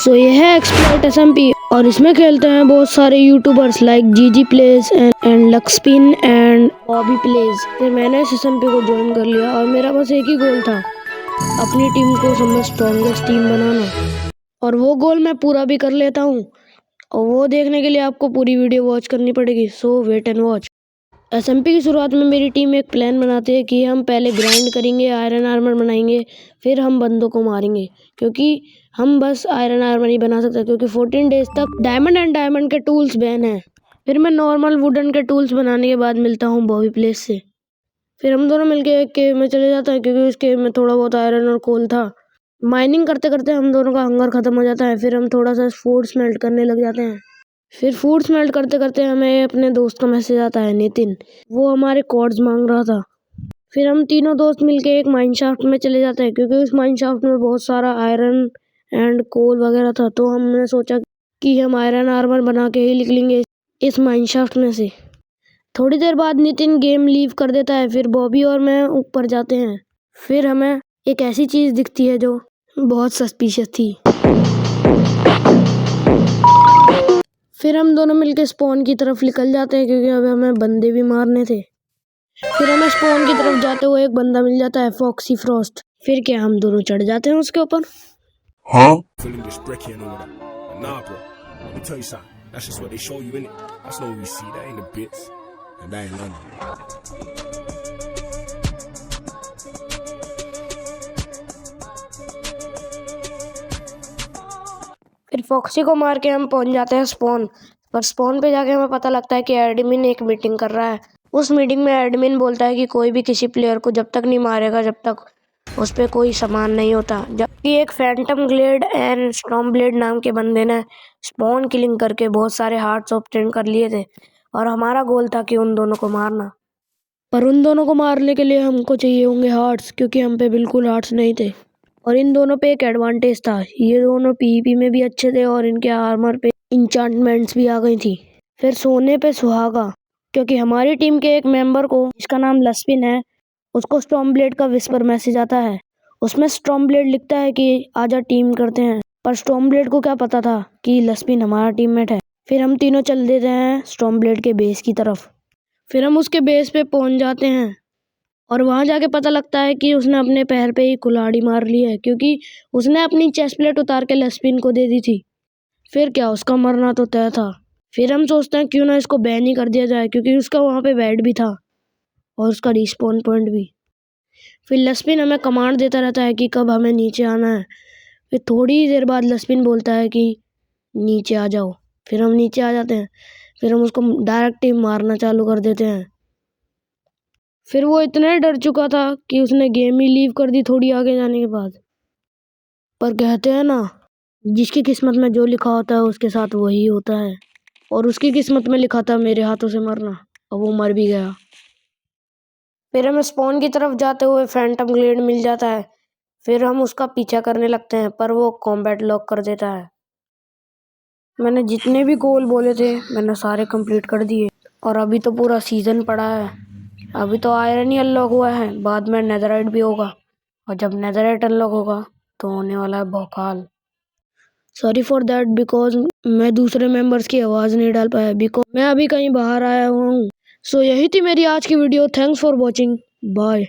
सो ये है exploit SMP और इसमें खेलते हैं बहुत सारे YouTubers like GG plays and Luxpin and Bobby plays. फिर मैंने इस एसएमपी को ज्वाइन कर लिया और मेरा बस एक ही गोल था, अपनी टीम को सबसे स्ट्रॉन्गेस्ट टीम बनाना, और वो गोल मैं पूरा भी कर लेता हूँ। और वो देखने के लिए आपको पूरी वीडियो वॉच करनी पड़ेगी, सो वेट एंड वॉच। एसएमपी की शुरुआत में मेरी टीम एक प्लान बनाती है कि हम पहले ग्राइंड करेंगे, आयरन आर्मर बनाएंगे, फिर हम बंदों को मारेंगे, क्योंकि हम बस आयरन आर्मर नहीं बना सकते क्योंकि 14 डेज तक डायमंड एंड डायमंड के टूल्स बैन हैं। फिर मैं नॉर्मल वुडन के टूल्स बनाने के बाद मिलता हूँ बॉबी प्लेस से। फिर हम दोनों मिलके एक केव में चले जाते हैं क्योंकि उस केव में थोड़ा बहुत आयरन और कोल था। माइनिंग करते करते हम दोनों का हंगर खत्म हो जाता है। फिर हम थोड़ा सा फूड स्मेल्ट करने लग जाते हैं। फिर फूड स्मेल्ट करते करते हमें अपने दोस्त का मैसेज आता है, नितिन। वो हमारे कॉर्ड्स मांग रहा था। फिर हम तीनों दोस्त मिलके एक माइनशाफ्ट में चले जाते हैं क्योंकि उस माइनशाफ्ट में बहुत सारा आयरन एंड कोल वगैरह था। तो हमने सोचा कि हम आयरन आर्मर बना के ही निकलेंगे इस माइनशाफ्ट में से। थोड़ी देर बाद नितिन गेम लीव कर देता है। फिर बॉबी और मैं ऊपर जाते हैं। फिर हमें एक ऐसी चीज़ दिखती है जो बहुत सस्पिशियस थी। फिर हम दोनों मिलके स्पॉन की तरफ निकल जाते हैं क्योंकि अब हमें बंदे भी मारने थे। फिर हमें स्पॉन की तरफ जाते हुए एक बंदा मिल जाता है, फॉक्सी फ्रॉस्ट। फिर क्या हम दोनों चढ़ जाते हैं उसके ऊपर। Huh? Feeling this brekkie and all that. But nah, bro. Let me tell you something. That's just what they show you, innit? That's not what we see. That ain't the bits. And that ain't London. फिर foxy को मार के हम पहुंच जाते हैं spawn पर। Spawn पे जाके हमें पता लगता है कि एडमिन एक मीटिंग कर रहा है। उस मीटिंग में एडमिन बोलता है कि कोई भी किसी प्लेयर को जब तक नहीं मारेगा जब तक उस पर कोई सामान नहीं होता। जबकि एक phantom glade and storm blade नाम के बंदे ने स्पॉन किलिंग करके बहुत सारे हार्ट्स ऑब्टेन कर लिए थे और हमारा गोल था कि उन दोनों को मारना। पर उन दोनों को मारने के लिए हमको चाहिए होंगे हार्ट्स, क्योंकि हम पे बिल्कुल हार्ट्स नहीं थे। और इन दोनों पे एक एडवांटेज था, ये दोनों पीवीपी में भी अच्छे थे और इनके आर्मर पे इंचांटमेंट्स भी आ गई थी। फिर सोने पे सुहागा, क्योंकि हमारी टीम के एक मेंबर को, जिसका नाम लस्पिन है, उसको स्टॉर्म ब्लेड का विस्पर मैसेज आता है। उसमें स्टॉर्म ब्लेड लिखता है कि आजा टीम करते हैं, पर स्टॉर्म ब्लेड को क्या पता था कि लस्पिन हमारा टीममेट है। फिर हम तीनों चल देते हैं स्टॉर्म ब्लेड के बेस की तरफ। फिर हम उसके बेस पे पहुंच जाते हैं और वहां जाके पता लगता है कि उसने अपने पैर पे ही कुल्हाड़ी मार ली है, क्योंकि उसने अपनी चेस्ट प्लेट उतार के लस्पिन को दे दी थी। फिर क्या, उसका मरना तो तय था। फिर हम सोचते हैं क्यों ना इसको बैन ही कर दिया जाए, क्योंकि उसका वहाँ पे बेड भी था और उसका रिस्पॉन पॉइंट भी। फिर लस्पिन हमें कमांड देता रहता है कि कब हमें नीचे आना है। फिर थोड़ी ही देर बाद लस्पिन बोलता है कि नीचे आ जाओ। फिर हम नीचे आ जाते हैं। फिर हम उसको डायरेक्ट ही मारना चालू कर देते हैं। फिर वो इतना डर चुका था कि उसने गेम ही लीव कर दी थोड़ी आगे जाने के बाद। पर कहते हैं ना, जिसकी किस्मत में जो लिखा होता है उसके साथ वही होता है, और उसकी किस्मत में लिखा था मेरे हाथों से मरना, और वो मर भी गया। फिर हमें स्पॉन की तरफ जाते हुए फैंटम ग्लेड मिल जाता है। फिर हम उसका पीछा करने लगते हैं पर वो कॉम्बैट लॉक कर देता है। मैंने जितने भी गोल बोले थे मैंने सारे कंप्लीट कर दिए, और अभी तो पूरा सीजन पड़ा है। अभी तो आयरन ही अनलॉक हुआ है, बाद में नेदरराइट भी होगा, और जब नेदरराइट अनलॉक होगा तो होने वाला है भौकाल। सॉरी फॉर दैट, बिकॉज मैं दूसरे मेंबर्स की आवाज़ नहीं डाल पाया, बिकॉज मैं अभी कहीं बाहर आया हुआ हूँ। सो यही थी मेरी आज की video. Thanks for watching, bye.